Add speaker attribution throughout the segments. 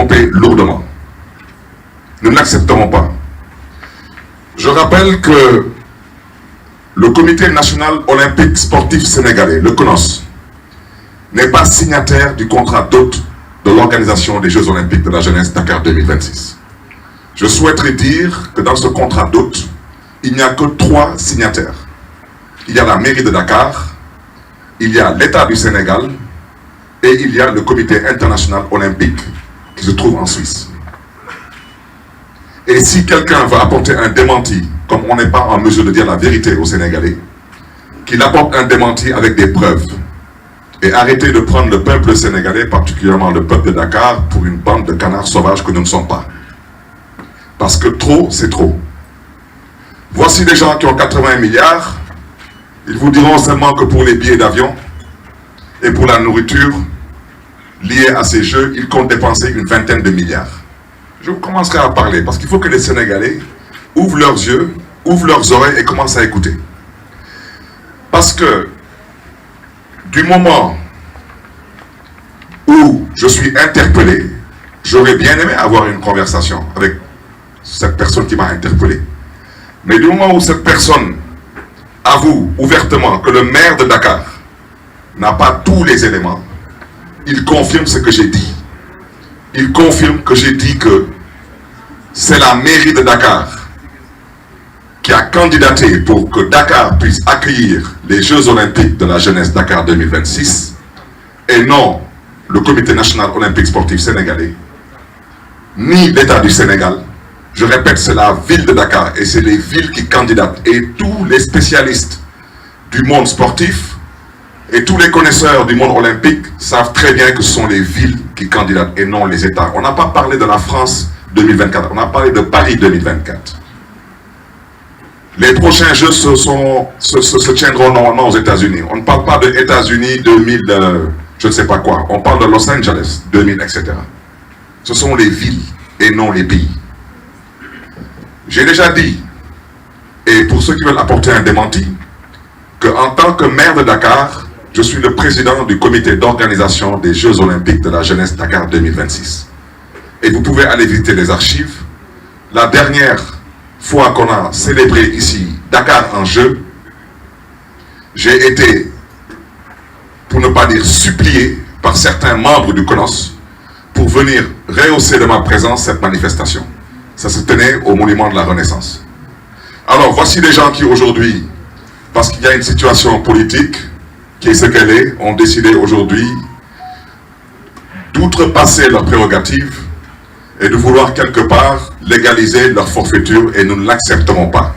Speaker 1: trompé lourdement. Nous n'accepterons pas. Je rappelle que le Comité national olympique sportif sénégalais, le CNOS, n'est pas signataire du contrat d'hôte de l'organisation des Jeux olympiques de la jeunesse Dakar 2026. Je souhaiterais dire que dans ce contrat d'hôte, il n'y a que 3 signataires. Il y a la mairie de Dakar, il y a l'État du Sénégal et il y a le Comité international olympique qui se trouve en Suisse. Et si quelqu'un veut apporter un démenti, comme on n'est pas en mesure de dire la vérité aux Sénégalais, qu'il apporte un démenti avec des preuves. Et arrêtez de prendre le peuple sénégalais, particulièrement le peuple de Dakar, pour une bande de canards sauvages que nous ne sommes pas. Parce que trop, c'est trop. Voici des gens qui ont 80 milliards, ils vous diront seulement que pour les billets d'avion et pour la nourriture liée à ces jeux, ils comptent dépenser une vingtaine de milliards. Je commencerai à parler parce qu'il faut que les Sénégalais ouvrent leurs yeux, ouvrent leurs oreilles et commencent à écouter. Parce que du moment où je suis interpellé, j'aurais bien aimé avoir une conversation avec cette personne qui m'a interpellé. Mais du moment où cette personne avoue ouvertement que le maire de Dakar n'a pas tous les éléments, il confirme ce que j'ai dit. Il confirme que j'ai dit que c'est la mairie de Dakar qui a candidaté pour que Dakar puisse accueillir les Jeux olympiques de la jeunesse Dakar 2026 et non le Comité national olympique sportif sénégalais, ni l'État du Sénégal. Je répète, c'est la ville de Dakar et c'est les villes qui candidatent. Et tous les spécialistes du monde sportif et tous les connaisseurs du monde olympique savent très bien que ce sont les villes qui candidatent et non les États. On n'a pas parlé de la France 2024, on a parlé de Paris 2024. Les prochains Jeux se tiendront normalement aux États-Unis. On ne parle pas de États-Unis 2000, je ne sais pas quoi. On parle de Los Angeles 2000, etc. Ce sont les villes et non les pays. J'ai déjà dit, et pour ceux qui veulent apporter un démenti, qu'en tant que maire de Dakar, je suis le président du comité d'organisation des Jeux olympiques de la jeunesse Dakar 2026. Et vous pouvez aller visiter les archives. La dernière fois qu'on a célébré ici Dakar en jeu, j'ai été, pour ne pas dire supplié, par certains membres du CNOS pour venir rehausser de ma présence cette manifestation. Ça se tenait au monument de la Renaissance. Alors voici des gens qui aujourd'hui, parce qu'il y a une situation politique qui est ce qu'elle est, ont décidé aujourd'hui d'outrepasser leurs prérogatives et de vouloir quelque part légaliser leur forfaiture et nous ne l'accepterons pas.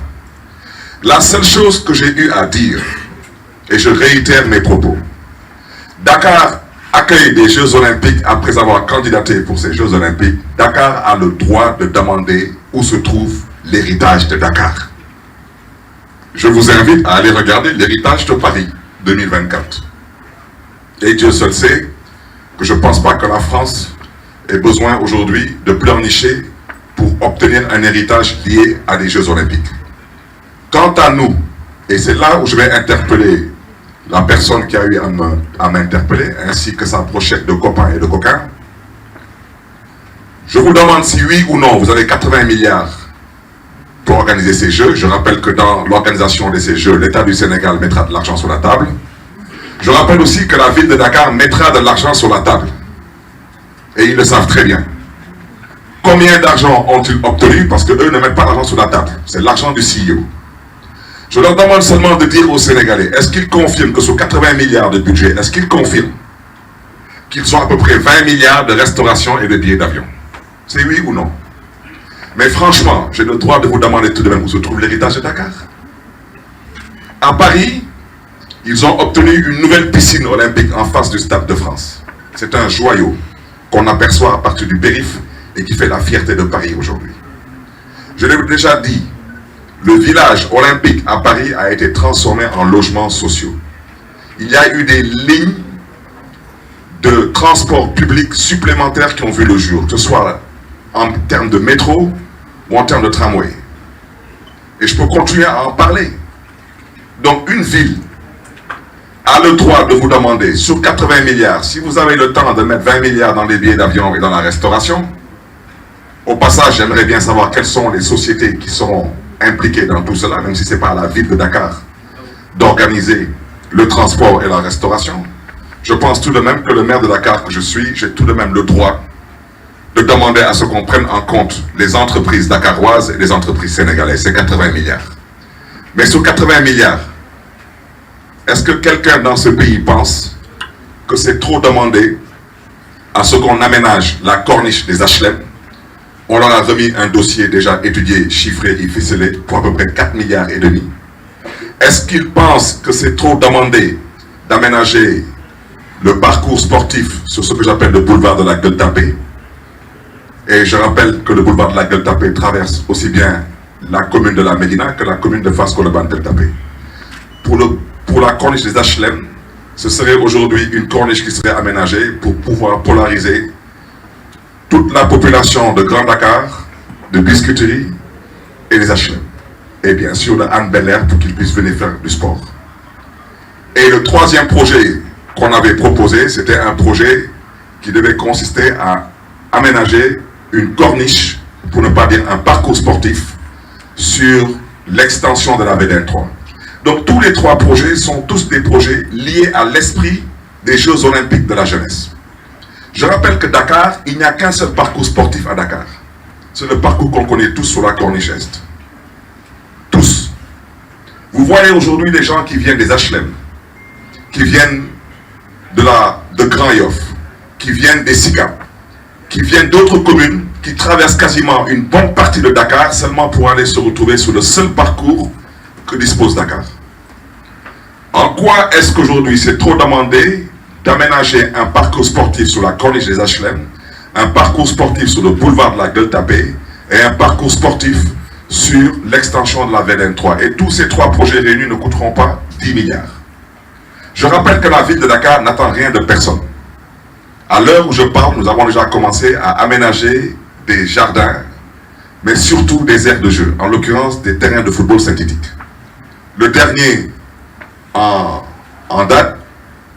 Speaker 1: La seule chose que j'ai eu à dire, et je réitère mes propos, Dakar accueille des Jeux olympiques après avoir candidaté pour ces Jeux olympiques. Dakar a le droit de demander où se trouve l'héritage de Dakar. Je vous invite à aller regarder l'héritage de Paris 2024. Et Dieu seul sait que je ne pense pas que la France ait besoin aujourd'hui de pleurnicher pour obtenir un héritage lié à des Jeux olympiques. Quant à nous, et c'est là où je vais interpeller la personne qui a eu à m'interpeller, ainsi que sa brochette de copains et de coquins, je vous demande si oui ou non vous avez 80 milliards pour organiser ces Jeux. Je rappelle que dans l'organisation de ces Jeux, l'État du Sénégal mettra de l'argent sur la table. Je rappelle aussi que la ville de Dakar mettra de l'argent sur la table. Et ils le savent très bien. Combien d'argent ont-ils obtenu? Parce qu'eux ne mettent pas l'argent sur la table. C'est l'argent du CEO. Je leur demande seulement de dire aux Sénégalais, est-ce qu'ils confirment que sur 80 milliards de budget, est-ce qu'ils confirment qu'ils ont à peu près 20 milliards de restauration et de billets d'avion? C'est oui ou non? Mais franchement, j'ai le droit de vous demander tout de même où se trouve l'héritage de Dakar. À Paris, ils ont obtenu une nouvelle piscine olympique en face du Stade de France. C'est un joyau qu'on aperçoit à partir du périph' et qui fait la fierté de Paris aujourd'hui. Je l'ai déjà dit, le village olympique à Paris a été transformé en logements sociaux. Il y a eu des lignes de transport public supplémentaires qui ont vu le jour, que ce soit en termes de métro ou en termes de tramway. Et je peux continuer à en parler. Donc une ville a le droit de vous demander, sur 80 milliards, si vous avez le temps de mettre 20 milliards dans les billets d'avion et dans la restauration. Au passage, j'aimerais bien savoir quelles sont les sociétés qui seront impliquées dans tout cela, même si ce n'est pas à la ville de Dakar d'organiser le transport et la restauration. Je pense tout de même que le maire de Dakar que je suis, j'ai tout de même le droit de demander à ce qu'on prenne en compte les entreprises dakaroises et les entreprises sénégalaises. C'est 80 milliards. Mais sur 80 milliards, est-ce que quelqu'un dans ce pays pense que c'est trop demandé à ce qu'on aménage la corniche des HLM? On leur a remis un dossier déjà étudié, chiffré et ficelé pour à peu près 4 milliards et demi. Est-ce qu'ils pensent que c'est trop demandé d'aménager le parcours sportif sur ce que j'appelle le boulevard de la Gueule-Tapée? Et je rappelle que le boulevard de la Gueule-Tapée traverse aussi bien la commune de la Médina que la commune de Fass-Colobane-Gueule-Tapée. Pour la corniche des HLM, ce serait aujourd'hui une corniche qui serait aménagée pour pouvoir polariser toute la population de Grand Dakar, de Biscuiterie et des HLM. Et bien sûr de Anne Belair pour qu'ils puissent venir faire du sport. Et le troisième projet qu'on avait proposé, c'était un projet qui devait consister à aménager une corniche, pour ne pas dire un parcours sportif, sur l'extension de la VDN 3. Donc tous les trois projets sont tous des projets liés à l'esprit des Jeux Olympiques de la jeunesse. Je rappelle que Dakar, il n'y a qu'un seul parcours sportif à Dakar. C'est le parcours qu'on connaît tous sur la corniche Est. Tous. Vous voyez aujourd'hui des gens qui viennent des HLM, qui viennent de Grand Yoff, qui viennent des SICAP, qui viennent d'autres communes, qui traversent quasiment une bonne partie de Dakar seulement pour aller se retrouver sur le seul parcours que dispose Dakar. En quoi est-ce qu'aujourd'hui c'est trop demandé d'aménager un parcours sportif sur la corniche des HLM, un parcours sportif sur le boulevard de la Gueule-Tapée et un parcours sportif sur l'extension de la VDN 3. Et tous ces trois projets réunis ne coûteront pas 10 milliards. Je rappelle que la ville de Dakar n'attend rien de personne. À l'heure où je parle, nous avons déjà commencé à aménager des jardins, mais surtout des aires de jeu, en l'occurrence des terrains de football synthétique. Le dernier en date,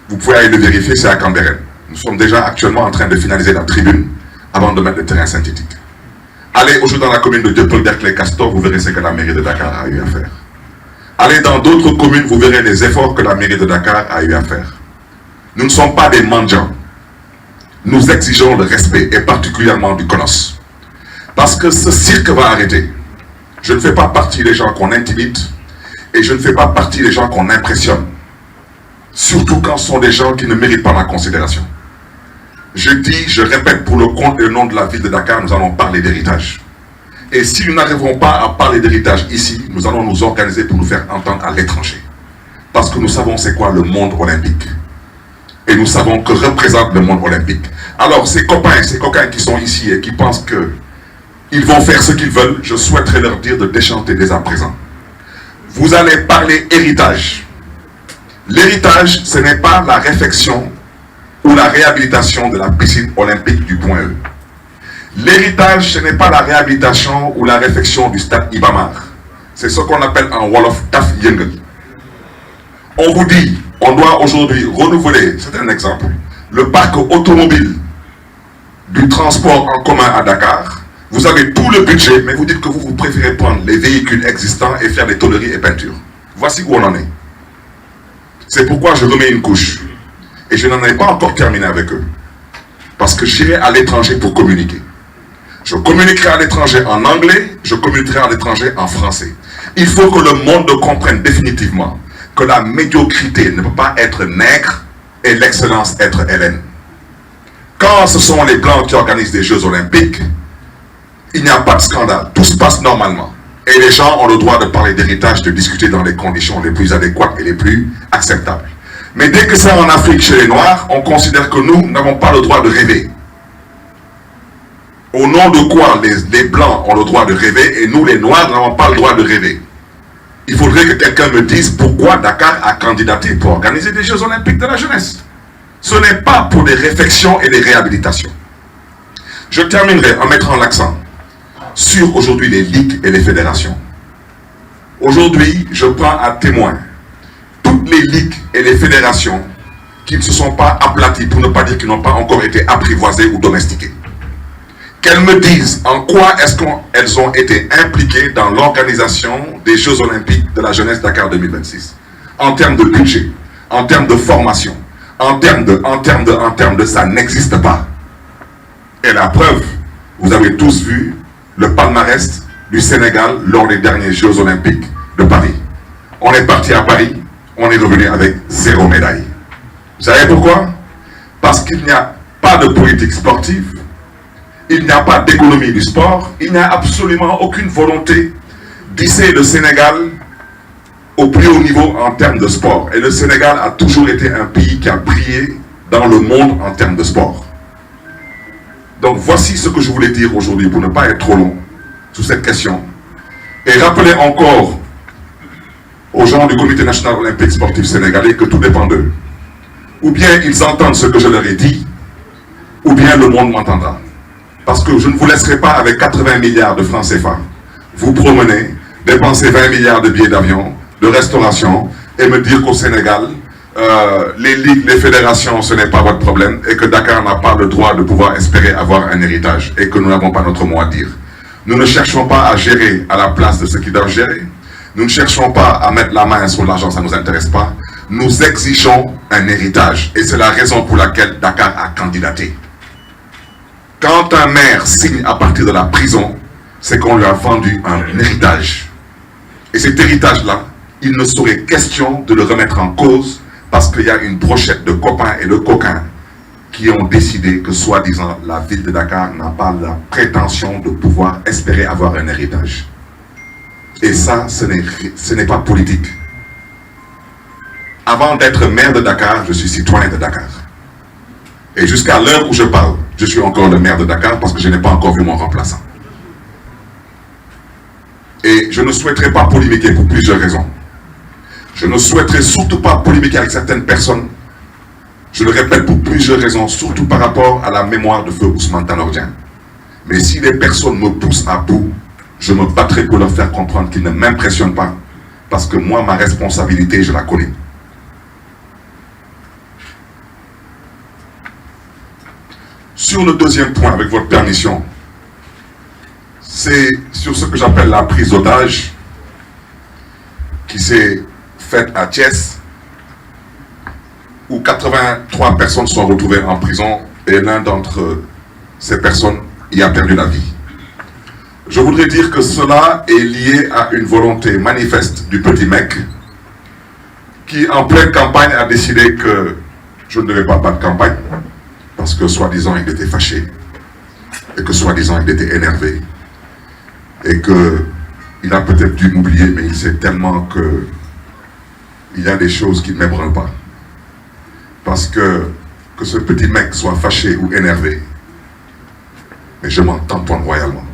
Speaker 1: vous pouvez aller le vérifier, c'est à Cambérène. Nous sommes déjà actuellement en train de finaliser la tribune avant de mettre le terrain synthétique. Allez aujourd'hui dans la commune de Dieuppeul-Derklé-Castor, vous verrez ce que la mairie de Dakar a eu à faire. Allez dans d'autres communes, vous verrez les efforts que la mairie de Dakar a eu à faire. Nous ne sommes pas des mendiants. Nous exigeons le respect, et particulièrement du CONOS. Parce que ce cirque va arrêter. Je ne fais pas partie des gens qu'on intimide, et je ne fais pas partie des gens qu'on impressionne. Surtout quand ce sont des gens qui ne méritent pas ma considération. Je dis, je répète, pour le compte et le nom de la ville de Dakar, nous allons parler d'héritage. Et si nous n'arriverons pas à parler d'héritage ici, nous allons nous organiser pour nous faire entendre à l'étranger. Parce que nous savons c'est quoi le monde olympique. Et nous savons que représente le monde olympique. Alors ces copains, ces coquins qui sont ici et qui pensent qu'ils vont faire ce qu'ils veulent, je souhaiterais leur dire de déchanter dès à présent. Vous allez parler héritage. L'héritage, ce n'est pas la réfection ou la réhabilitation de la piscine olympique du Point E. L'héritage, ce n'est pas la réhabilitation ou la réfection du stade Iba Mar. C'est ce qu'on appelle en Wolof Taf Yengel. On vous dit, on doit aujourd'hui renouveler, c'est un exemple, le parc automobile du transport en commun à Dakar. Vous avez tout le budget, mais vous dites que vous préférez prendre les véhicules existants et faire des tôleries et peintures. Voici où on en est. C'est pourquoi je remets une couche. Et je n'en ai pas encore terminé avec eux. Parce que j'irai à l'étranger pour communiquer. Je communiquerai à l'étranger en anglais, je communiquerai à l'étranger en français. Il faut que le monde comprenne définitivement que la médiocrité ne peut pas être nègre et l'excellence être hellène. Quand ce sont les Blancs qui organisent des Jeux Olympiques, il n'y a pas de scandale, tout se passe normalement. Et les gens ont le droit de parler d'héritage, de discuter dans les conditions les plus adéquates et les plus acceptables. Mais dès que c'est en Afrique chez les Noirs, on considère que nous n'avons pas le droit de rêver. Au nom de quoi les Blancs ont le droit de rêver et nous les Noirs n'avons pas le droit de rêver? Il faudrait que quelqu'un me dise pourquoi Dakar a candidaté pour organiser des Jeux Olympiques de la jeunesse. Ce n'est pas pour des réfections et des réhabilitations. Je terminerai en mettant l'accent sur aujourd'hui les ligues et les fédérations. Aujourd'hui, je prends à témoin toutes toutes les ligues et les fédérations qui ne se sont pas aplaties, pour ne pas dire qu'ils n'ont pas encore été apprivoisées ou domestiquées. Qu'elles me disent en quoi est-ce qu'elles ont été impliquées dans l'organisation des Jeux Olympiques de la jeunesse Dakar 2026. En termes de budget, en termes de formation, en termes de, ça n'existe pas. Et la preuve, vous avez tous vu le palmarès du Sénégal lors des derniers Jeux Olympiques de Paris. On est parti à Paris, on est revenu avec 0 médaille. Vous savez pourquoi? Parce qu'il n'y a pas de politique sportive, il n'y a pas d'économie du sport, il n'y a absolument aucune volonté d'hisser le Sénégal au plus haut niveau en termes de sport. Et le Sénégal a toujours été un pays qui a brillé dans le monde en termes de sport. Donc voici ce que je voulais dire aujourd'hui pour ne pas être trop long sur cette question. Et rappeler encore aux gens du Comité national olympique sportif sénégalais que tout dépend d'eux. Ou bien ils entendent ce que je leur ai dit, ou bien le monde m'entendra. Parce que je ne vous laisserai pas avec 80 milliards de francs CFA vous promener, dépenser 20 milliards de billets d'avion, de restauration, et me dire qu'au Sénégal, les ligues, les fédérations, ce n'est pas votre problème, et que Dakar n'a pas le droit de pouvoir espérer avoir un héritage, et que nous n'avons pas notre mot à dire. Nous ne cherchons pas à gérer à la place de ceux qui doivent gérer. Nous ne cherchons pas à mettre la main sur l'argent, ça ne nous intéresse pas. Nous exigeons un héritage, et c'est la raison pour laquelle Dakar a candidaté. Quand un maire signe à partir de la prison, c'est qu'on lui a vendu un héritage. Et cet héritage-là, il ne serait question de le remettre en cause parce qu'il y a une brochette de copains et de coquins qui ont décidé que, soi-disant, la ville de Dakar n'a pas la prétention de pouvoir espérer avoir un héritage. Et ça, ce n'est pas politique. Avant d'être maire de Dakar, je suis citoyen de Dakar. Et jusqu'à l'heure où je parle, je suis encore le maire de Dakar parce que je n'ai pas encore vu mon remplaçant. Et je ne souhaiterais pas polémiquer pour plusieurs raisons. Je ne souhaiterais surtout pas polémiquer avec certaines personnes. Je le répète pour plusieurs raisons, surtout par rapport à la mémoire de feu Ousmane Tanor Dieng. Mais si les personnes me poussent à bout, je me battrai pour leur faire comprendre qu'ils ne m'impressionnent pas. Parce que moi, ma responsabilité, je la connais. Sur le deuxième point, avec votre permission, c'est sur ce que j'appelle la prise d'otage qui s'est faite à Thiès, où 83 personnes sont retrouvées en prison et l'un d'entre ces personnes y a perdu la vie. Je voudrais dire que cela est lié à une volonté manifeste du petit mec qui, en pleine campagne, a décidé que je ne devais pas battre campagne parce que, soi-disant, il était fâché et que, soi-disant, il était énervé et qu'il a peut-être dû m'oublier, mais il sait tellement que il y a des choses qui ne m'ébranlent pas. Parce que ce petit mec soit fâché ou énervé, mais je m'en tamponne royalement.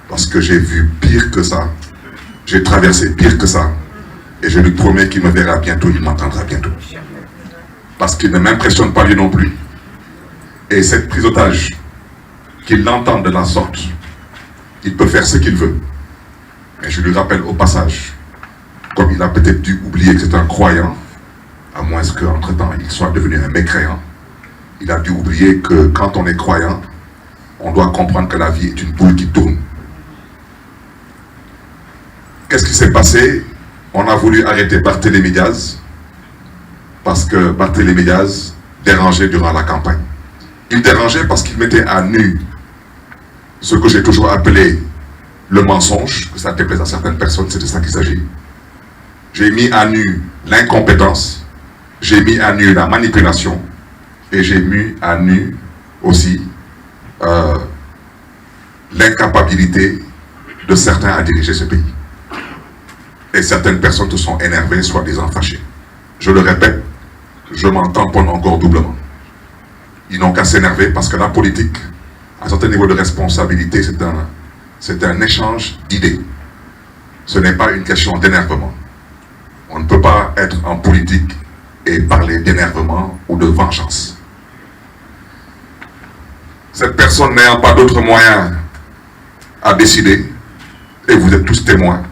Speaker 1: Parce que j'ai vu pire que ça, j'ai traversé pire que ça, et je lui promets qu'il me verra bientôt, il m'entendra bientôt. Parce qu'il ne m'impressionne pas lui non plus. Et cette prise d'otage, qu'il l'entende de la sorte, il peut faire ce qu'il veut. Mais je lui rappelle au passage, comme il a peut-être dû oublier que c'est un croyant, à moins qu'entre-temps il soit devenu un mécréant, il a dû oublier que quand on est croyant, on doit comprendre que la vie est une boule qui tourne. Qu'est-ce qui s'est passé? On a voulu arrêter Barthélémy Diaz, parce que Barthélémy Diaz dérangeait durant la campagne. Il dérangeait parce qu'il mettait à nu ce que j'ai toujours appelé le mensonge, que ça déplaise à certaines personnes, c'est de ça qu'il s'agit. J'ai mis à nu l'incompétence, j'ai mis à nu la manipulation, et j'ai mis à nu aussi l'incapacité de certains à diriger ce pays. Et certaines personnes se sont énervées, soi-disant fâchées. Je le répète, je m'en tamponne encore doublement. Ils n'ont qu'à s'énerver parce que la politique, à un certain niveau de responsabilité, c'est un échange d'idées. Ce n'est pas une question d'énervement. On ne peut pas être en politique et parler d'énervement ou de vengeance. Cette personne n'ayant pas d'autre moyen à décider, et vous êtes tous témoins,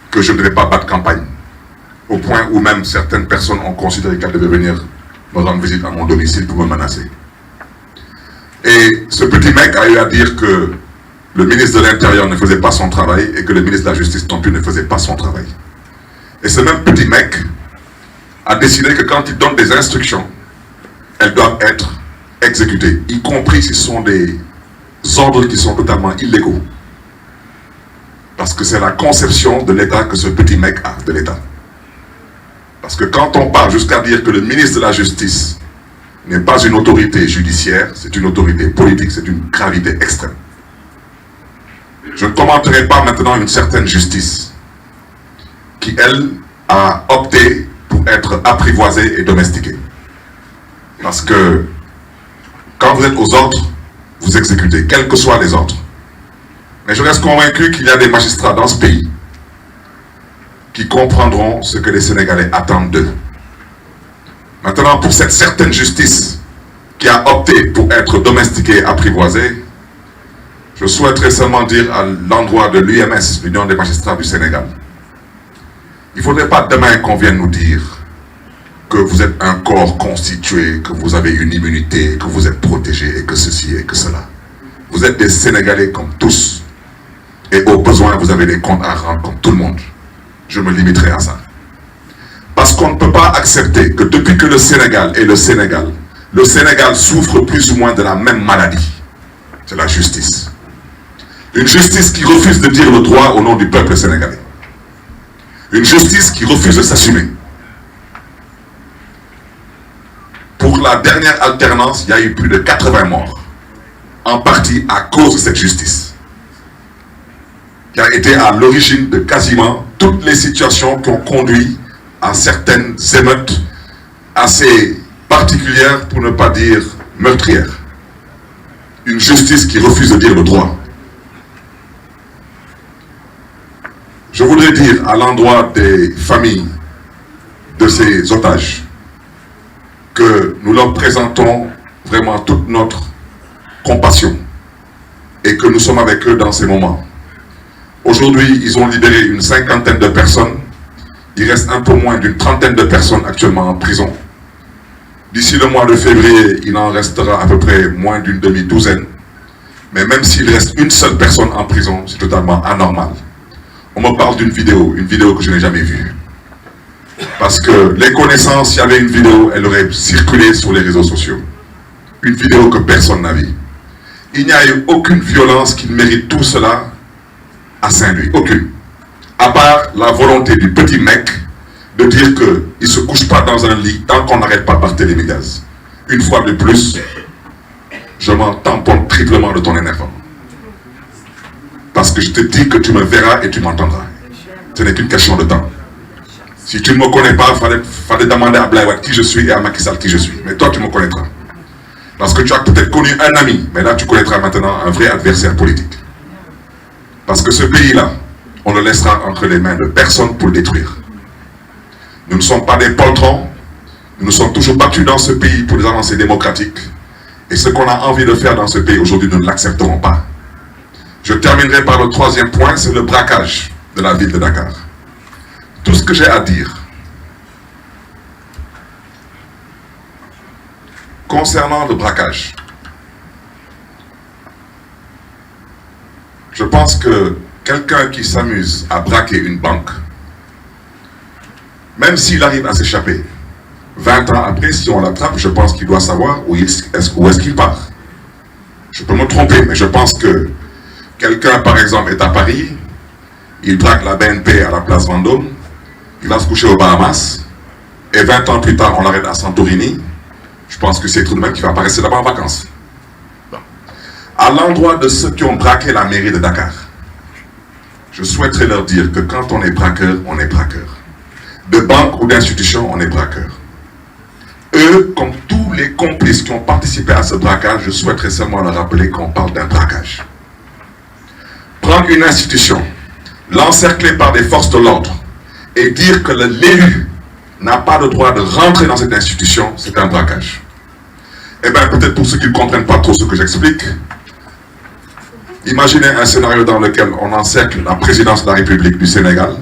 Speaker 1: que je ne devais pas battre campagne. au point où même certaines personnes ont considéré qu'elles devaient venir me rendre visite à mon domicile pour me menacer. Et ce petit mec a eu à dire que le ministre de l'Intérieur ne faisait pas son travail et que le ministre de la Justice non plus ne faisait pas son travail. Et ce même petit mec a décidé que quand il donne des instructions, elles doivent être exécutées, y compris si ce sont des ordres qui sont totalement illégaux. Parce que c'est la conception de l'État que ce petit mec a, de l'État. Parce que quand on part jusqu'à dire que le ministre de la Justice n'est pas une autorité judiciaire, c'est une autorité politique, c'est une gravité extrême. Je ne commenterai pas maintenant une certaine justice qui, elle, a opté pour être apprivoisée et domestiquée. Parce que quand vous êtes aux ordres, vous exécutez, quels que soient les ordres. Mais je reste convaincu qu'il y a des magistrats dans ce pays qui comprendront ce que les Sénégalais attendent d'eux. Maintenant, pour cette certaine justice qui a opté pour être domestiquée et apprivoisée, je souhaiterais seulement dire à l'endroit de l'UMS, l'Union des magistrats du Sénégal, il ne faudrait pas demain qu'on vienne nous dire que vous êtes un corps constitué, que vous avez une immunité, que vous êtes protégé et que ceci et que cela. Vous êtes des Sénégalais comme tous. Et au besoin, vous avez des comptes à rendre comme tout le monde. Je me limiterai à ça. Parce qu'on ne peut pas accepter que depuis que le Sénégal est le Sénégal souffre plus ou moins de la même maladie. C'est la justice. Une justice qui refuse de dire le droit au nom du peuple sénégalais. Une justice qui refuse de s'assumer. Pour la dernière alternance, il y a eu plus de 80 morts. En partie à cause de cette justice. Qui a été à l'origine de quasiment toutes les situations qui ont conduit à certaines émeutes assez particulières, pour ne pas dire meurtrières. Une justice qui refuse de dire le droit. Je voudrais dire à l'endroit des familles de ces otages que nous leur présentons vraiment toute notre compassion et que nous sommes avec eux dans ces moments. Aujourd'hui, ils ont libéré une 50aine de personnes. Il reste un peu moins d'une 30aine de personnes actuellement en prison. D'ici le mois de février, il en restera à peu près moins d'une demi-douzaine. Mais même s'il reste une seule personne en prison, c'est totalement anormal. On me parle d'une vidéo que je n'ai jamais vue. Parce que les connaissances, s'il y avait une vidéo, elle aurait circulé sur les réseaux sociaux. Une vidéo que personne n'a vue. Il n'y a eu aucune violence qui mérite tout cela à Saint-Louis. Aucune. À part la volonté du petit mec de dire qu'il ne se couche pas dans un lit tant qu'on n'arrête pas Barthélémy Diaz. Une fois de plus, je m'en tamponne triplement de ton énervement. Parce que je te dis que tu me verras et tu m'entendras. Ce n'est qu'une question de temps. Si tu ne me connais pas, il fallait demander à Abdoulaye Wade qui je suis et à Macky Sall qui je suis. Mais toi, tu me connaîtras. Parce que tu as peut-être connu un ami, mais là, tu connaîtras maintenant un vrai adversaire politique. Parce que ce pays-là, on le laissera entre les mains de personne pour le détruire. Nous ne sommes pas des poltrons. Nous nous sommes toujours battus dans ce pays pour des avancées démocratiques. Et ce qu'on a envie de faire dans ce pays aujourd'hui, nous ne l'accepterons pas. Je terminerai par le troisième point, c'est le braquage de la ville de Dakar. Tout ce que j'ai à dire concernant le braquage, je pense que quelqu'un qui s'amuse à braquer une banque, même s'il arrive à s'échapper, 20 ans après, si on l'attrape, je pense qu'il doit savoir où est-ce qu'il part. Je peux me tromper, mais je pense que quelqu'un, par exemple, est à Paris, il braque la BNP à la place Vendôme, il va se coucher aux Bahamas, et 20 ans plus tard, on l'arrête à Santorini. Je pense que c'est tout de même qui va pas rester là-bas en vacances. Bon. À l'endroit de ceux qui ont braqué la mairie de Dakar, je souhaiterais leur dire que quand on est braqueur, on est braqueur. De banque ou d'institution, on est braqueur. Eux, comme tous les complices qui ont participé à ce braquage, je souhaiterais seulement leur rappeler qu'on parle d'un braquage. Prendre une institution, l'encercler par des forces de l'ordre, et dire que l'élu n'a pas le droit de rentrer dans cette institution, c'est un braquage. Eh bien, peut-être pour ceux qui ne comprennent pas trop ce que j'explique, imaginez un scénario dans lequel on encercle la présidence de la République du Sénégal,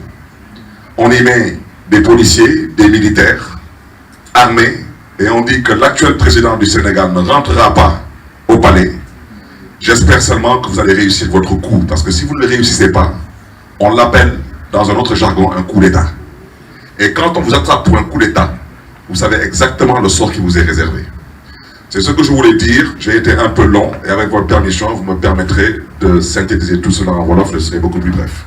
Speaker 1: on y met des policiers, des militaires, armés, et on dit que l'actuel président du Sénégal ne rentrera pas au palais. J'espère seulement que vous allez réussir votre coup, parce que si vous ne le réussissez pas, on l'appelle dans un autre jargon un coup d'État. Et quand on vous attrape pour un coup d'État, vous savez exactement le sort qui vous est réservé. C'est ce que je voulais dire. J'ai été un peu long, et avec votre permission, vous me permettrez de synthétiser tout cela en Wolof, je serai beaucoup plus bref.